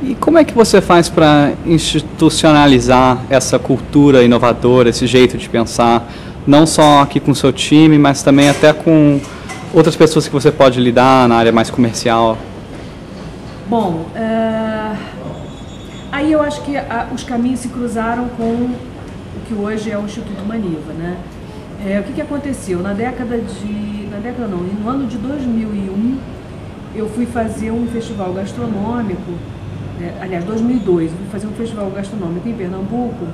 E como é que você faz para institucionalizar essa cultura inovadora, esse jeito de pensar, não só aqui com o seu time, mas também até com outras pessoas que você pode lidar na área mais comercial? Bom, aí eu acho que os caminhos se cruzaram com o que hoje é o Instituto Maniva, né? O que aconteceu? No ano de 2001, eu fui fazer um festival gastronômico, aliás, 2002, eu fui fazer um festival gastronômico em Pernambuco,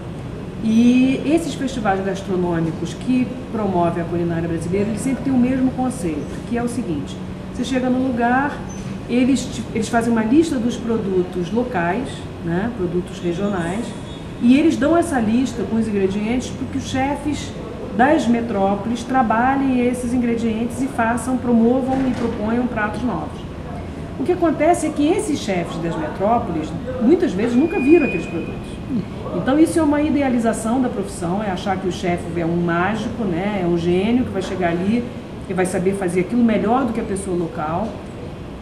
e esses festivais gastronômicos que promovem a culinária brasileira, eles sempre têm o mesmo conceito, que é o seguinte: você chega no lugar, eles fazem uma lista dos produtos locais, né, produtos regionais, e eles dão essa lista com os ingredientes para que os chefes das metrópoles trabalhem esses ingredientes e promovam e proponham pratos novos. O que acontece é que esses chefes das metrópoles, muitas vezes, nunca viram aqueles produtos. Então isso é uma idealização da profissão, é achar que o chefe é um mágico, né, é um gênio que vai chegar ali e vai saber fazer aquilo melhor do que a pessoa local.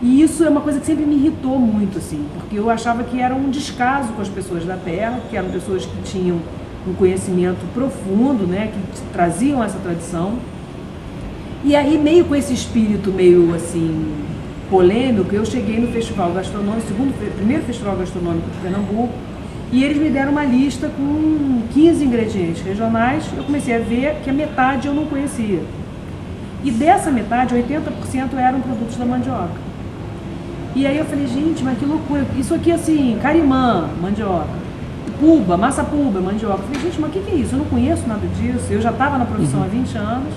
E isso é uma coisa que sempre me irritou muito, assim, porque eu achava que era um descaso com as pessoas da terra, que eram pessoas que tinham um conhecimento profundo, né, que traziam essa tradição. E aí, meio com esse espírito meio assim polêmico, eu cheguei no festival gastronômico, primeiro festival gastronômico de Pernambuco, e eles me deram uma lista com 15 ingredientes regionais. Eu comecei a ver que a metade eu não conhecia. E dessa metade, 80% eram produtos da mandioca. E aí eu falei, gente, mas que loucura, isso aqui assim, carimã, mandioca, puba, massa puba, mandioca. Eu falei, gente, mas o que é isso? Eu não conheço nada disso, eu já estava na profissão há 20 anos.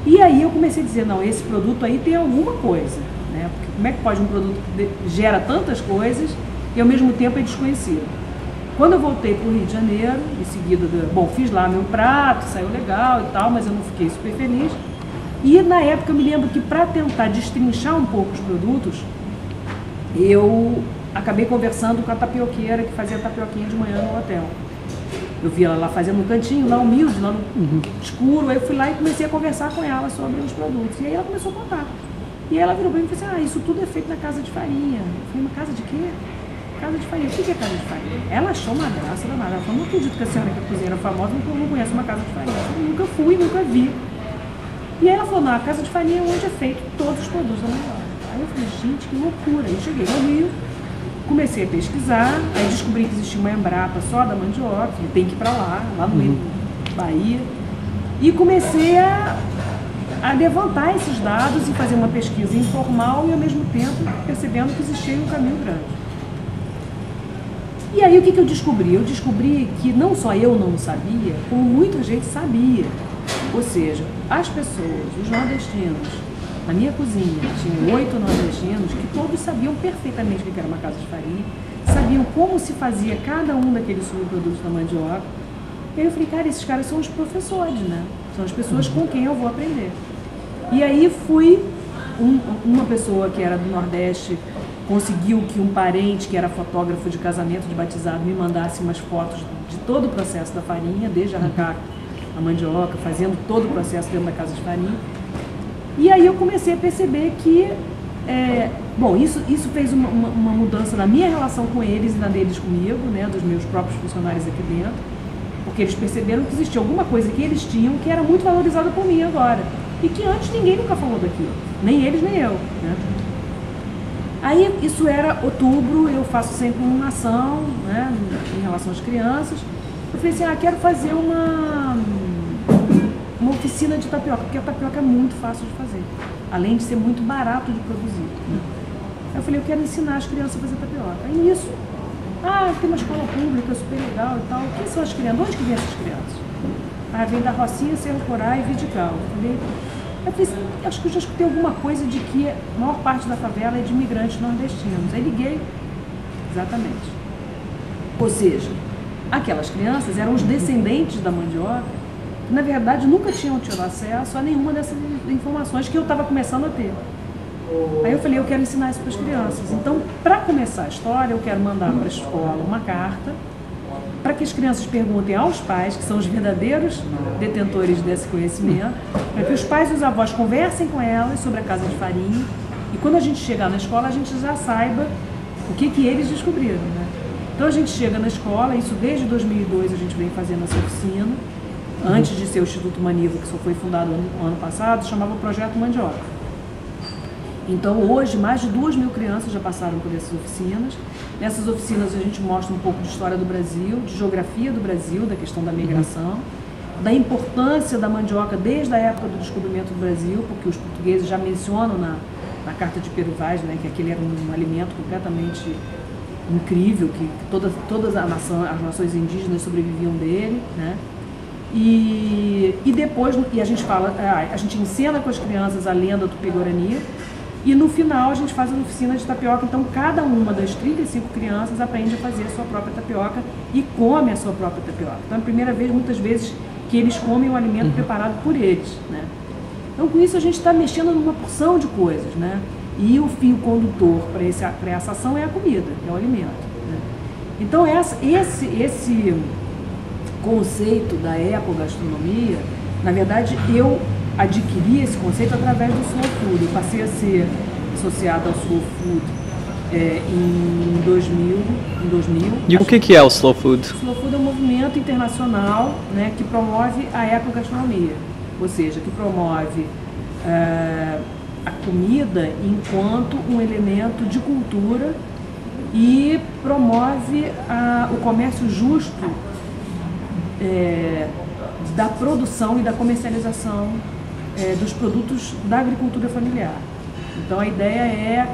E aí eu comecei a dizer, não, esse produto aí tem alguma coisa, né? Porque como é que pode um produto que gera tantas coisas e ao mesmo tempo é desconhecido? Quando eu voltei para o Rio de Janeiro, em seguida, fiz lá meu prato, saiu legal e tal, mas eu não fiquei super feliz. E na época eu me lembro que para tentar destrinchar um pouco os produtos, eu acabei conversando com a tapioqueira que fazia tapioquinha de manhã no hotel. Eu vi ela lá fazendo um cantinho, lá humilde, lá no escuro. Aí eu fui lá e comecei a conversar com ela sobre os produtos. E aí ela começou a contar. E aí ela virou para mim e falou assim, isso tudo é feito na casa de farinha. Eu falei, uma casa de quê? Casa de farinha. O que é casa de farinha? Ela achou uma graça danada. Ela falou, não acredito que a senhora que é cozinheira famosa não conhece uma casa de farinha. Eu falei, nunca fui, nunca vi. E aí ela falou, não, a casa de farinha é onde é feito todos os produtos da mandioca. Aí eu falei, gente, que loucura. Aí eu cheguei no Rio, comecei a pesquisar, aí descobri que existia uma Embrapa só da mandioca, que tem que ir para lá no meio da Bahia, e comecei a levantar esses dados e fazer uma pesquisa informal e ao mesmo tempo percebendo que existia um caminho grande. E aí o que eu descobri? Eu descobri que não só eu não sabia, como muita gente sabia. Ou seja, as pessoas, os nordestinos, na minha cozinha, tinha 8 nordestinos que todos sabiam perfeitamente o que era uma casa de farinha, sabiam como se fazia cada um daqueles subprodutos da mandioca. E aí eu falei, cara, esses caras são os professores, né? São as pessoas com quem eu vou aprender. E aí uma pessoa que era do Nordeste conseguiu que um parente, que era fotógrafo de casamento, de batizado, me mandasse umas fotos de todo o processo da farinha, desde arrancar a mandioca, fazendo todo o processo dentro da casa de farinha. E aí eu comecei a perceber que, isso fez uma mudança na minha relação com eles e na deles comigo, né, dos meus próprios funcionários aqui dentro, porque eles perceberam que existia alguma coisa que eles tinham que era muito valorizada por mim agora, e que antes ninguém nunca falou daquilo, nem eles nem eu, né? Aí isso era outubro, eu faço sempre uma ação, né, em relação às crianças. Eu falei assim, quero fazer uma oficina de tapioca, porque a tapioca é muito fácil de fazer, além de ser muito barato de produzir. Eu falei, eu quero ensinar as crianças a fazer tapioca. Aí nisso, tem uma escola pública super legal e tal. Quem são as crianças? Onde que vêm essas crianças? Vem da Rocinha, Cerro Corá e Vidigal. Eu falei, acho que eu já escutei alguma coisa de que a maior parte da favela é de imigrantes nordestinos. Aí liguei, exatamente. Ou seja, aquelas crianças eram os descendentes da mandioca, que na verdade nunca tinham tido acesso a nenhuma dessas informações que eu estava começando a ter. Aí eu falei, eu quero ensinar isso para as crianças. Então, para começar a história, eu quero mandar para a escola uma carta para que as crianças perguntem aos pais, que são os verdadeiros detentores desse conhecimento, para que os pais e os avós conversem com elas sobre a casa de farinha, e quando a gente chegar na escola, a gente já saiba o que eles descobriram, né? Então a gente chega na escola, isso desde 2002 a gente vem fazendo essa oficina, antes de ser o Instituto Maniva, que só foi fundado no ano passado, chamava Projeto Mandioca. Então hoje mais de 2.000 crianças já passaram por essas oficinas. Nessas oficinas a gente mostra um pouco de história do Brasil, de geografia do Brasil, da questão da migração, da importância da mandioca desde a época do descobrimento do Brasil, porque os portugueses já mencionam na Carta de Pero Vaz, né, que aquele era um alimento completamente incrível, que todas as nações indígenas sobreviviam dele, né? E depois a gente fala, a gente ensina com as crianças a lenda do Tupi-Guarani, e no final a gente faz uma oficina de tapioca. Então cada uma das 35 crianças aprende a fazer a sua própria tapioca e come a sua própria tapioca. Então é a primeira vez, muitas vezes, que eles comem um alimento preparado por eles, né? Então com isso a gente está mexendo numa porção de coisas, né? E o fio condutor para essa ação é a comida, é o alimento, né? Então esse conceito da ecogastronomia, na verdade eu adquiri esse conceito através do Slow Food. Eu passei a ser associada ao Slow Food em 2000. E o que é o Slow Food? O Slow Food é um movimento internacional, né, que promove a ecogastronomia, ou seja, que promove a comida enquanto um elemento de cultura e promove o comércio justo da produção e da comercialização dos produtos da agricultura familiar. Então a ideia é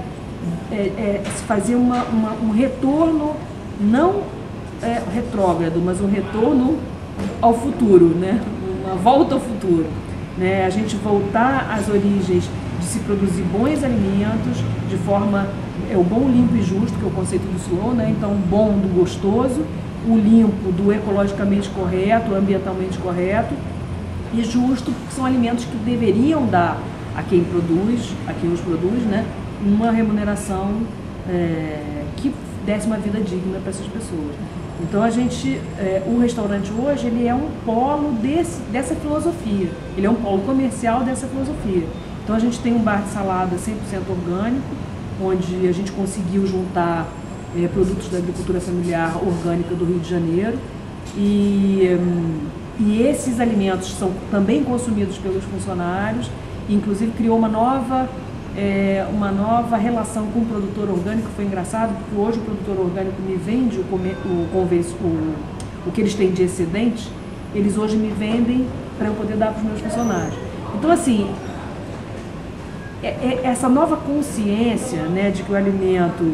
fazer um retorno, não retrógrado, mas um retorno ao futuro, né? Uma volta ao futuro, né? A gente voltar às origens de se produzir bons alimentos de forma, o bom, limpo e justo, que é o conceito do Slow, né? Então, bom do gostoso, o limpo do ecologicamente correto, ambientalmente correto, e justo, porque são alimentos que deveriam dar a quem os produz, né, uma remuneração que desse uma vida digna para essas pessoas. Então o restaurante hoje ele é um polo dessa filosofia, ele é um polo comercial dessa filosofia. Então a gente tem um bar de salada 100% orgânico, onde a gente conseguiu juntar produtos da agricultura familiar orgânica do Rio de Janeiro, e esses alimentos são também consumidos pelos funcionários, inclusive criou uma nova relação com o produtor orgânico. Foi engraçado, porque hoje o produtor orgânico me vende o que eles têm de excedente, eles hoje me vendem para eu poder dar para os meus funcionários. Então assim, essa nova consciência, né, de que o alimento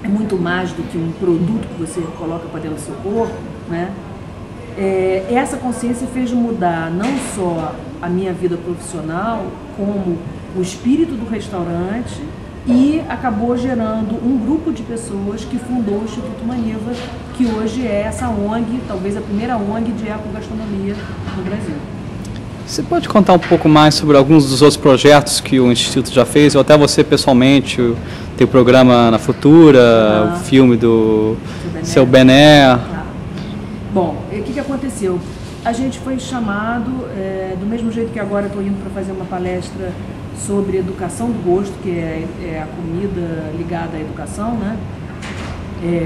é muito mais do que um produto que você coloca para dentro do seu corpo, né? Essa consciência fez mudar não só a minha vida profissional, como o espírito do restaurante, e acabou gerando um grupo de pessoas que fundou o Instituto Maniva, que hoje é essa ONG, talvez a primeira ONG de ecogastronomia no Brasil. Você pode contar um pouco mais sobre alguns dos outros projetos que o Instituto já fez, ou até você pessoalmente, tem o programa Na Futura, o filme do Seu Bené. Bom, o que aconteceu? A gente foi chamado, do mesmo jeito que agora estou indo para fazer uma palestra sobre educação do gosto, que é a comida ligada à educação, né?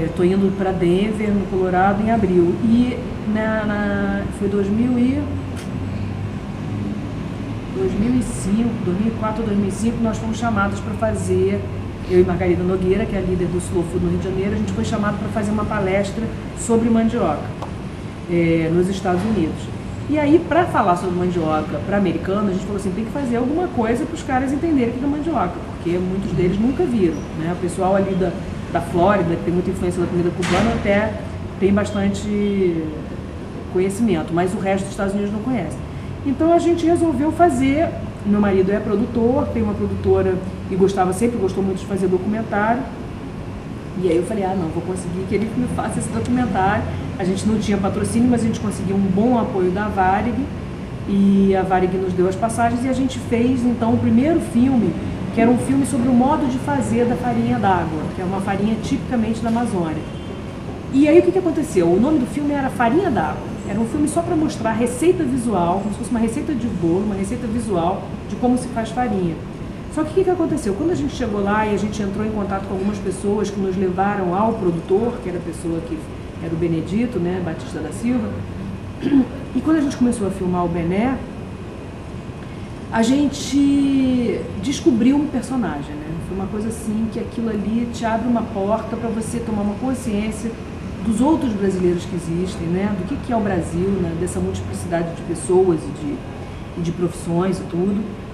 Estou indo para Denver, no Colorado, em abril. E foi 2004 ou 2005, nós fomos chamados para fazer, eu e Margarida Nogueira, que é a líder do Slow Food no Rio de Janeiro, a gente foi chamado para fazer uma palestra sobre mandioca nos Estados Unidos. E aí, para falar sobre mandioca para americanos, a gente falou assim, tem que fazer alguma coisa para os caras entenderem o que é mandioca, porque muitos deles nunca viram, né? O pessoal ali da Flórida, que tem muita influência da comida cubana, até tem bastante conhecimento, mas o resto dos Estados Unidos não conhece. Então a gente resolveu fazer, meu marido é produtor, tem uma produtora e sempre gostou muito de fazer documentário, e aí eu falei, não, vou conseguir que ele me faça esse documentário. A gente não tinha patrocínio, mas a gente conseguiu um bom apoio da Varig, e a Varig nos deu as passagens, e a gente fez então o primeiro filme, que era um filme sobre o modo de fazer da farinha d'água, que é uma farinha tipicamente da Amazônia. E aí o que aconteceu? O nome do filme era Farinha d'Água. Era um filme só para mostrar a receita visual, como se fosse uma receita de bolo, uma receita visual de como se faz farinha. Só que o que aconteceu? Quando a gente chegou lá e a gente entrou em contato com algumas pessoas que nos levaram ao produtor, que era a pessoa que era o Benedito, né, Batista da Silva, e quando a gente começou a filmar o Bené, a gente descobriu um personagem, né? Foi uma coisa assim que aquilo ali te abre uma porta para você tomar uma consciência dos outros brasileiros que existem, né? Do que é o Brasil, né? Dessa multiplicidade de pessoas e de profissões e tudo.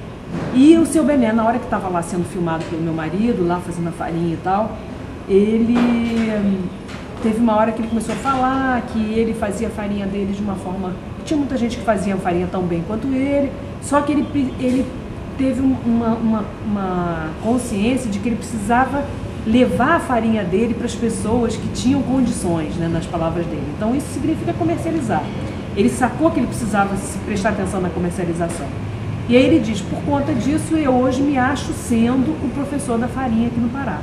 E o seu Bené, na hora que estava lá sendo filmado pelo meu marido, lá fazendo a farinha e tal, ele teve uma hora que ele começou a falar que ele fazia a farinha dele de uma forma... Tinha muita gente que fazia a farinha tão bem quanto ele, só que ele teve uma consciência de que ele precisava levar a farinha dele para as pessoas que tinham condições, né, nas palavras dele. Então isso significa comercializar. Ele sacou que ele precisava prestar atenção na comercialização. E aí ele diz, por conta disso, eu hoje me acho sendo o professor da farinha aqui no Pará.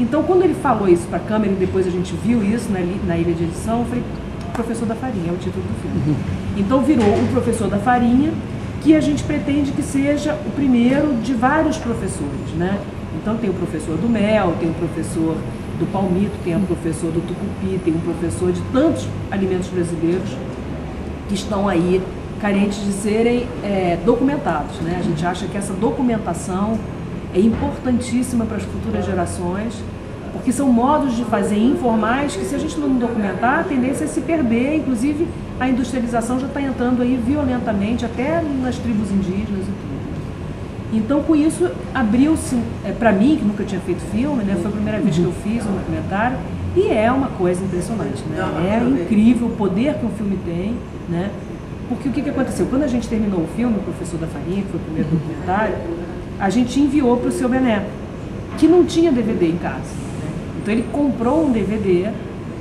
Então, quando ele falou isso para a câmera, e depois a gente viu isso na ilha de edição, eu falei, professor da farinha, é o título do filme. Então, virou o professor da farinha, que a gente pretende que seja o primeiro de vários professores, né? Então, tem o professor do mel, tem o professor do palmito, tem o professor do tucupi, tem um professor de tantos alimentos brasileiros que estão aí carentes de serem documentados, né? A gente acha que essa documentação é importantíssima para as futuras gerações, porque são modos de fazer informais que, se a gente não documentar, a tendência é se perder. Inclusive, a industrialização já está entrando aí violentamente, até nas tribos indígenas e tudo. Então, com isso, abriu-se, para mim, que nunca tinha feito filme, né? Foi a primeira vez que eu fiz um documentário, e é uma coisa impressionante, né? É incrível o poder que um filme tem, né? Porque o que aconteceu? Quando a gente terminou o filme, o Professor da Farinha, que foi o primeiro documentário, a gente enviou para o seu Bené, que não tinha DVD em casa, né? Então ele comprou um DVD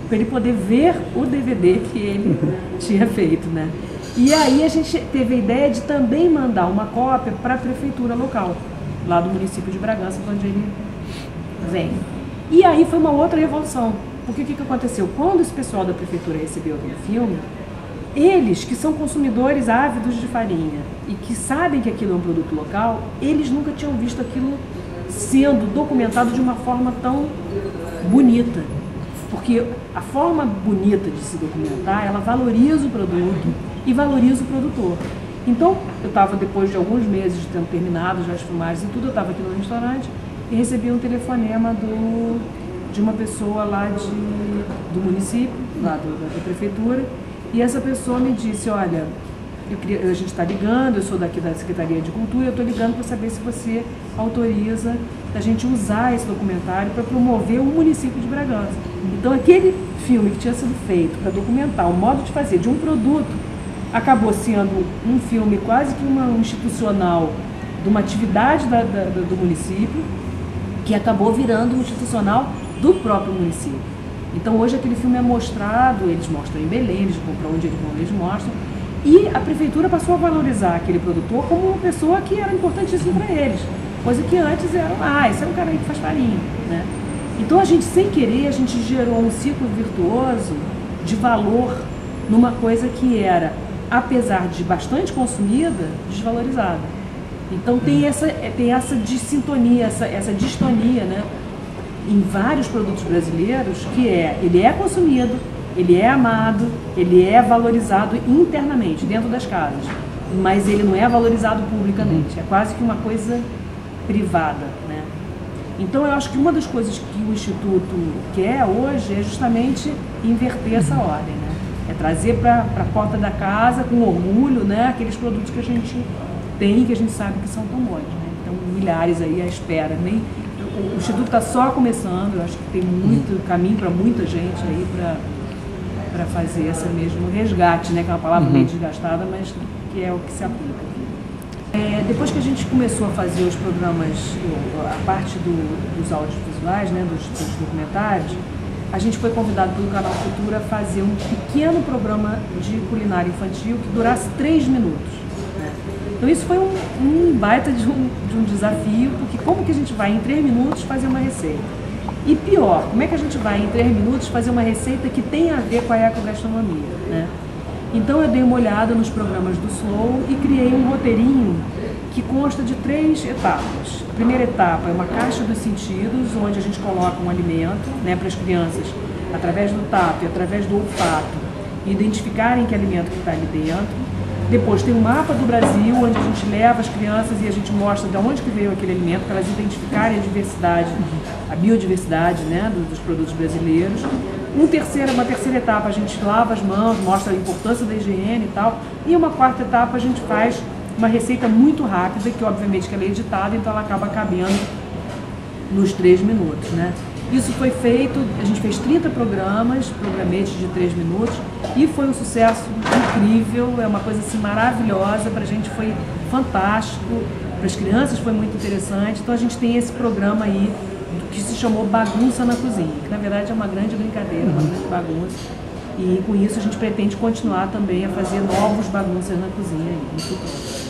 para ele poder ver o DVD que ele tinha feito, né? E aí a gente teve a ideia de também mandar uma cópia para a prefeitura local, lá do município de Bragança, onde ele vem. E aí foi uma outra revolução, porque o que aconteceu? Quando esse pessoal da prefeitura recebeu aquele filme, eles, que são consumidores ávidos de farinha e que sabem que aquilo é um produto local, eles nunca tinham visto aquilo sendo documentado de uma forma tão bonita. Porque a forma bonita de se documentar, ela valoriza o produto e valoriza o produtor. Então, eu estava, depois de alguns meses de ter terminado já as filmagens e tudo, eu estava aqui no restaurante e recebi um telefonema de uma pessoa lá do município, lá da prefeitura. E essa pessoa me disse, olha, a gente está ligando, eu sou daqui da Secretaria de Cultura, eu estou ligando para saber se você autoriza a gente usar esse documentário para promover o município de Bragança. Então, aquele filme que tinha sido feito para documentar o modo de fazer de um produto, acabou sendo um filme quase que um institucional de uma atividade do município, que acabou virando um institucional do próprio município. Então, hoje aquele filme é mostrado, eles mostram em Belém, eles vão para onde eles vão, eles mostram. E a prefeitura passou a valorizar aquele produtor como uma pessoa que era importantíssima para eles. Coisa que antes era, esse é um cara aí que faz farinha, né? Então, a gente, sem querer, a gente gerou um ciclo virtuoso de valor numa coisa que era, apesar de bastante consumida, desvalorizada. Então, tem essa dissintonia, essa distonia, né? Em vários produtos brasileiros, que ele é consumido, ele é amado, ele é valorizado internamente, dentro das casas, mas ele não é valorizado publicamente, é quase que uma coisa privada, né? Então, eu acho que uma das coisas que o Instituto quer hoje é justamente inverter essa ordem, né? É trazer para a porta da casa, com orgulho, né, aqueles produtos que a gente tem, que a gente sabe que são tão bons, né? Então, milhares aí à espera, o Instituto está só começando, eu acho que tem muito caminho para muita gente aí para fazer esse mesmo resgate, né? Que é uma palavra meio desgastada, mas que é o que se aplica aqui. Depois que a gente começou a fazer os programas, a parte dos audiovisuais, né? Dos documentários, a gente foi convidado pelo Canal Cultura a fazer um pequeno programa de culinária infantil que durasse 3 minutos. Então isso foi um baita de um desafio, porque como que a gente vai em 3 minutos fazer uma receita? E pior, como é que a gente vai em 3 minutos fazer uma receita que tem a ver com a ecogastronomia, né? Então eu dei uma olhada nos programas do Slow e criei um roteirinho que consta de 3 etapas. A primeira etapa é uma caixa dos sentidos, onde a gente coloca um alimento, né, para as crianças, através do tato e através do olfato, identificarem que alimento que está ali dentro. Depois tem um mapa do Brasil, onde a gente leva as crianças e a gente mostra de onde que veio aquele alimento, para elas identificarem a diversidade, a biodiversidade, né, dos produtos brasileiros. Uma terceira etapa, a gente lava as mãos, mostra a importância da higiene e tal. E uma quarta etapa, a gente faz uma receita muito rápida, que obviamente que ela é editada, então ela acaba cabendo nos 3 minutos, né? Isso foi feito, a gente fez 30 programetes de 3 minutos, e foi um sucesso incrível, é uma coisa assim maravilhosa, pra gente foi fantástico, para as crianças foi muito interessante. Então a gente tem esse programa aí, que se chamou Bagunça na Cozinha, que na verdade é uma grande brincadeira, uma grande bagunça, e com isso a gente pretende continuar também a fazer novos bagunças na cozinha aí, no futuro.